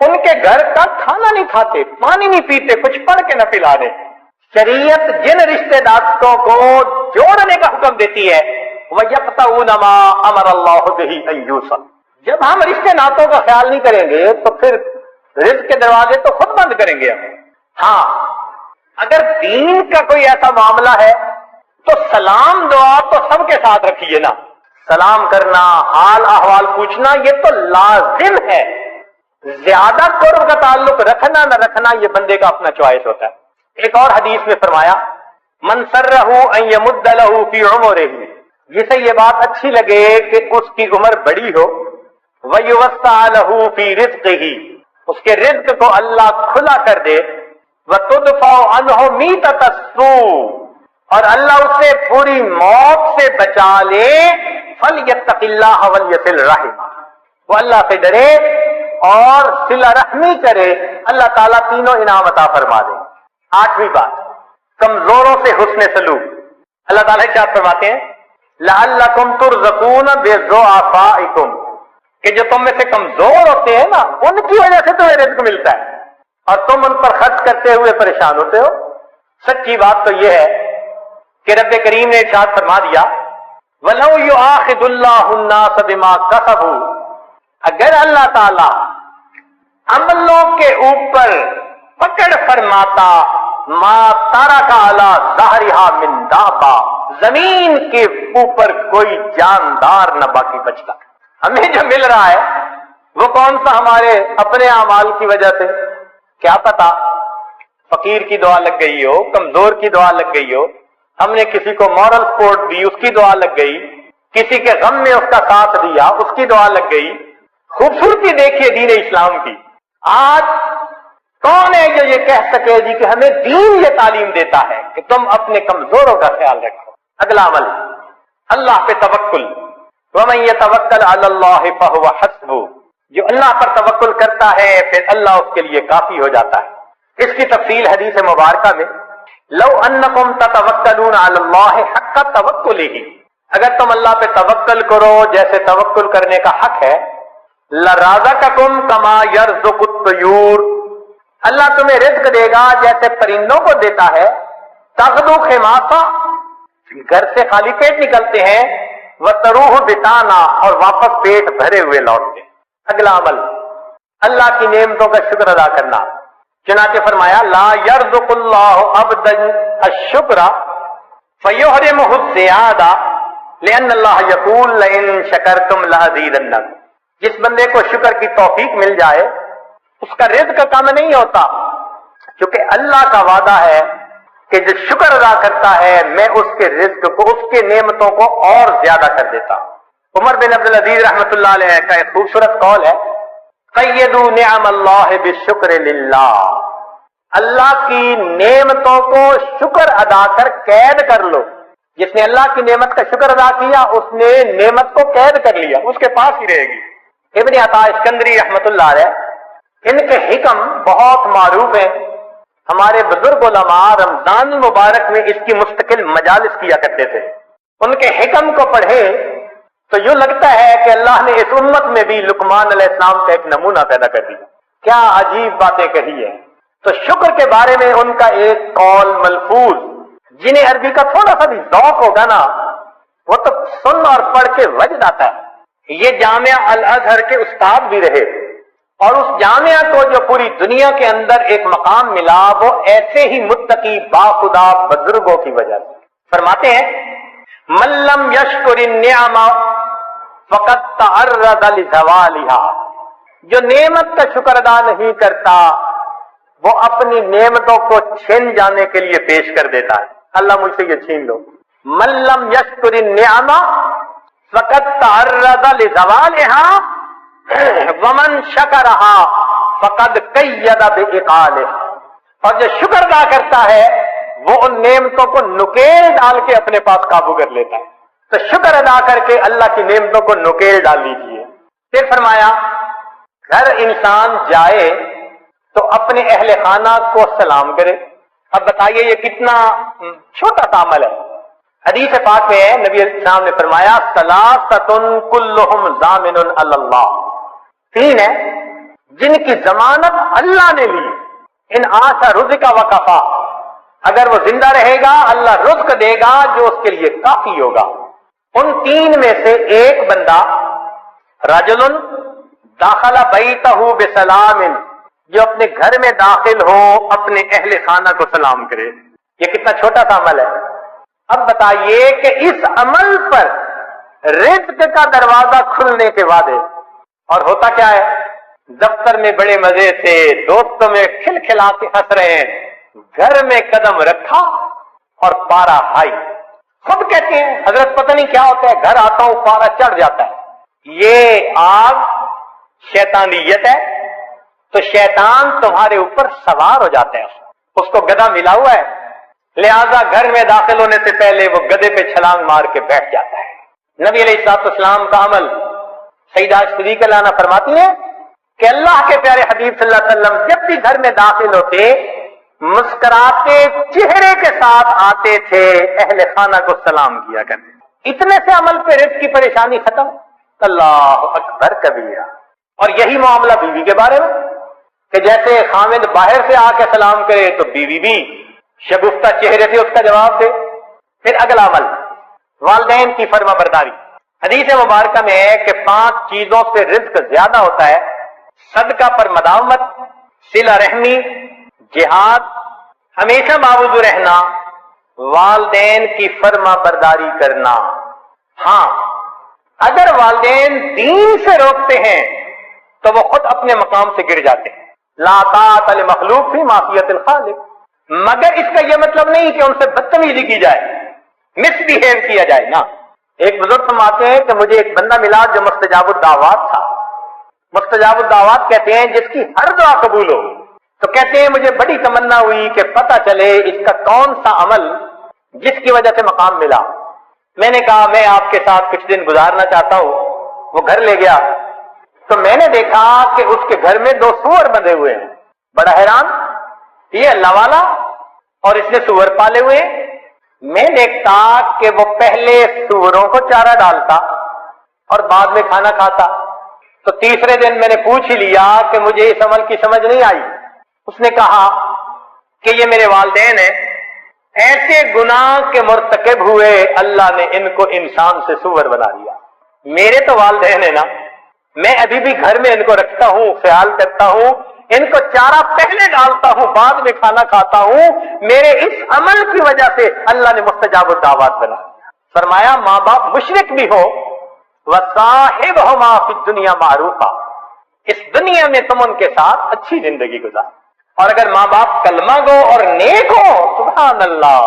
ان کے گھر کا کھانا نہیں کھاتے، پانی نہیں پیتے، کچھ پڑھ کے نہ پلا دیں۔ شریعت جن رشتہ داروں کو جوڑنے کا حکم دیتی ہے وَيَقْطَعُونَ مَا أَمَرَ اللَّهُ بِهِ أَن يُوصَلَ، جب ہم رشتے ناتوں کا خیال نہیں کریں گے تو پھر رزق کے دروازے تو خود بند کریں گے ہم۔ ہاں اگر دین کا کوئی ایسا معاملہ ہے تو سلام دعا تو سب کے ساتھ رکھیے نا، سلام کرنا، حال احوال پوچھنا یہ تو لازم ہے، زیادہ قرب کا تعلق رکھنا نہ رکھنا یہ بندے کا اپنا چوائس ہوتا ہے۔ ایک اور حدیث میں فرمایا من سرہ ان یمد لہ فی عمرہ، جسے یہ بات اچھی لگے کہ اس کی عمر بڑی ہو، ویوسع لہ فی رزقہ، اس کے رزق کو اللہ کھلا کر دے، وتدفع عنہ میتۃ السوء، اور اللہ اسے پوری موت سے بچا لے، فلیتق اللہ ولیصل رحمہ، وہ اللہ سے ڈرے اور صلہ رحمی کرے، اللہ تعالیٰ تینوں انعام عطا فرما دے۔ آٹھویں بات کمزوروں سے حسن سلوک۔ اللہ تعالیٰ کیا فرماتے ہیں لعلکم ترزقون بضعفائکم، کہ جو تم میں سے کمزور ہوتے ہیں نا ان کی وجہ سے تمہیں رزق ملتا ہے اور تم ان پر خرچ کرتے ہوئے پریشان ہوتے ہو۔ سچی بات تو یہ ہے کہ رب کریم نے ارشاد فرما دیا وَلَوْ يُؤَاخِذُ اللَّهُ النَّاسَ بِمَا كَسَبُوا، اگر اللہ تعالی عملوں کے اوپر پکڑ فرماتا ما ترک علی ظہرہا من دابہ، زمین کے اوپر کوئی جاندار نہ باقی بچتا۔ ہمیں جو مل رہا ہے وہ کون سا ہمارے اپنے اعمال کی وجہ سے؟ کیا پتا فقیر کی دعا لگ گئی ہو، کمزور کی دعا لگ گئی ہو، ہم نے کسی کو مورل سپورٹ دی اس کی دعا لگ گئی، کسی کے غم میں اس کا ساتھ دیا اس کی دعا لگ گئی۔ خوبصورتی دیکھیے دین اسلام کی۔ آج کون ہے جو یہ کہہ سکے جی کہ ہمیں دین یہ تعلیم دیتا ہے کہ تم اپنے کمزوروں کا خیال رکھو؟ اگلا عمل اللہ پہ توکل، وَمَن يَتَوَكَّلْ عَلَى اللَّهِ فَهُوَ حَسْبُهُ، جو اللہ پر توکل کرتا ہے پھر اللہ اس کے لیے کافی ہو جاتا ہے۔ اس کی تفصیل حدیث مبارکہ میں لو انکم تتوکلون علی اللہ حق توکلہ، اگر تم اللہ پہ توکل کرو جیسے توکل کرنے کا حق ہے، لرازقکم کما یرزق الطیور، اللہ تمہیں رزق دے گا جیسے پرندوں کو دیتا ہے، تغدو خماسا، گھر سے خالی پیٹ نکلتے ہیں، وتروح بطانا، اور واپس پیٹ بھرے ہوئے لوٹتے ہیں۔ اگلا عمل اللہ کی نعمتوں کا شکر ادا کرنا، چنانچہ فرمایا لا یرزق اللہ عبدا الشکر فیحرمہ الزیادہ لأن اللہ یقول لئن شکرتم لأزیدنکم، جس بندے کو شکر کی توفیق مل جائے اس کا رزق کم نہیں ہوتا، کیونکہ اللہ کا وعدہ ہے کہ جو شکر ادا کرتا ہے میں اس کے رزق کو، اس کے نعمتوں کو اور زیادہ کر دیتا۔ عمر بن عبدالعزیز رحمۃ اللہ علیہ کا ایک خوبصورت قول ہے، قیدوا نعم اللہ بالشکر للہ، اللہ کی نعمتوں کو شکر ادا کر قید کر لو۔ جس نے اللہ کی نعمت کا شکر ادا کیا اس نے نعمت کو قید کر لیا، اس کے پاس ہی رہے گی۔ ابن عطا اسکندری رحمت اللہ علیہ، ان کے حکم بہت معروف ہیں۔ ہمارے بزرگ علماء رمضان المبارک میں اس کی مستقل مجالس کیا کرتے تھے۔ ان کے حکم کو پڑھے تو یوں لگتا ہے کہ اللہ نے اس امت میں بھی لقمان علیہ السلام کا ایک نمونہ پیدا کر دیا۔ کیا عجیب باتیں کہی ہے۔ تو شکر کے بارے میں ان کا ایک قول ملفوظ، جنہیں عربی کا تھوڑا سا بھی ذوق ہوگا نا، وہ تو سن اور پڑھ کے وجد آتا ہے۔ یہ جامعہ الازہر کے استاد بھی رہے، اور اس جامعہ کو جو پوری دنیا کے اندر ایک مقام ملا وہ ایسے ہی متقی باخدا بزرگوں کی وجہ سے۔ فرماتے ہیں من لم یشکر النعم فقد تعرض لزوالها، جو نعمت کا شکر ادا نہیں کرتا وہ اپنی نعمتوں کو چھین جانے کے لیے پیش کر دیتا ہے۔ اللہ مجھ سے یہ چھین لو۔ من لم یشکر النعم فقد تعرض لزوالها ومن شکرها فقد قید بعقالها، اور جو شکر ادا کرتا ہے وہ ان نعمتوں کو نکیل ڈال کے اپنے پاس قابو کر لیتا ہے۔ تو شکر ادا کر کے اللہ کی نعمتوں کو نکیل ڈال لیجیے۔ پھر فرمایا گھر انسان جائے تو اپنے اہل خانہ کو سلام کرے۔ اب بتائیے یہ کتنا چھوٹا سا عمل ہے۔ حدیث پاک میں ہے نبی السلام نے فرمایا ثلاثۃ کلہم ضامن علی اللہ، تین ہے جن کی ضمانت اللہ نے لی، ان عاش رزق وکفا، اگر وہ زندہ رہے گا اللہ رزق دے گا جو اس کے لیے کافی ہوگا۔ ان تین میں سے ایک بندہ رجل داخل بیتہ بسلام، جو اپنے گھر میں داخل ہو اپنے اہل خانہ کو سلام کرے۔ یہ کتنا چھوٹا سا عمل ہے۔ اب بتائیے کہ اس عمل پر رزق کا دروازہ کھلنے کے وعدے، اور ہوتا کیا ہے؟ دفتر میں بڑے مزے سے دوستوں میں کھلکھلا کے ہنس رہے ہیں، گھر میں قدم رکھا اور پارا ہائی۔ خود کہتے ہیں حضرت پتہ نہیں کیا ہوتا ہے، گھر آتا ہوں پارا چڑھ جاتا ہے۔ یہ آگ شیطانیت ہے، تو شیطان تمہارے اوپر سوار ہو جاتا ہے، اس کو گدھا ملا ہوا ہے، لہذا گھر میں داخل ہونے سے پہلے وہ گدھے پہ چھلانگ مار کے بیٹھ جاتا ہے۔ نبی علیہ الصلوۃ والسلام کا عمل، سیدہ صدیقہ لانا فرماتی ہے کہ اللہ کے پیارے حبیب صلی اللہ علیہ وسلم جب بھی گھر میں داخل ہوتے مسکراتے چہرے کے ساتھ آتے تھے، اہل خانہ کو سلام کیا کرتے۔ اتنے سے عمل پہ رزق کی پریشانی ختم۔ اللہ اکبر کبیرہ۔ اور یہی معاملہ بیوی کے بارے میں کہ جیسے خامد باہر سے آ کے سلام کرے تو بیوی بھی شگفتہ چہرے سے اس کا جواب دے۔ پھر اگلا عمل والدین کی فرما برداری۔ حدیث مبارکہ میں ہے کہ 5 چیزوں سے رزق زیادہ ہوتا ہے: صدقہ پر مداومت، صلہ رحمی، جہاد، ہمیشہ باوضو رہنا، والدین کی فرما برداری کرنا۔ ہاں اگر والدین دین سے روکتے ہیں تو وہ خود اپنے مقام سے گر جاتے ہیں۔ لا طاعۃ لمخلوق فی معصیۃ الخالق، مگر اس کا یہ مطلب نہیں کہ ان سے بدتمیزی کی جائے، مس بیہیو کیا جائے نا۔ ایک بزرگ فرماتے ہیں کہ مجھے ایک بندہ ملا جو مستجاب الدعوات تھا۔ مستجاب الدعوات کہتے ہیں جس کی ہر دعا قبول ہو۔ تو کہتے ہیں مجھے بڑی تمنا ہوئی کہ پتہ چلے اس کا کون سا عمل جس کی وجہ سے مقام ملا۔ میں نے کہا میں آپ کے ساتھ کچھ دن گزارنا چاہتا ہوں۔ وہ گھر لے گیا تو میں نے دیکھا کہ اس کے گھر میں 2 سور بندھے ہوئے ہیں۔ بڑا حیران، یہ اللہ والا اور اس نے سور پالے ہوئے ہیں۔ میں دیکھتا کہ وہ پہلے سوروں کو چارہ ڈالتا اور بعد میں کھانا کھاتا۔ تو تیسرے دن میں نے پوچھ ہی لیا کہ مجھے اس عمل کی سمجھ نہیں آئی۔ اس نے کہا کہ یہ میرے والدین ہیں، ایسے گناہ کے مرتکب ہوئے اللہ نے ان کو انسان سے سور بنا دیا۔ میرے تو والدین ہیں نا، میں ابھی بھی گھر میں ان کو رکھتا ہوں، خیال کرتا ہوں، ان کو چارہ پہلے ڈالتا ہوں بعد میں کھانا کھاتا ہوں۔ میرے اس عمل کی وجہ سے اللہ نے مستجاب الدعوات بنا دیا۔ فرمایا ماں باپ مشرک بھی ہو وصاحبہما فی الدنیا معروفا، اس دنیا میں تم ان کے ساتھ اچھی زندگی گزار، اور اگر ماں باپ کلمہ گو اور نیک ہو سبحان اللہ،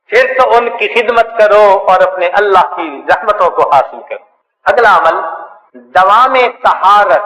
پھر تو ان کی خدمت کرو اور اپنے اللہ کی رحمتوں کو حاصل کرو۔ اگلا عمل دوام طہارت،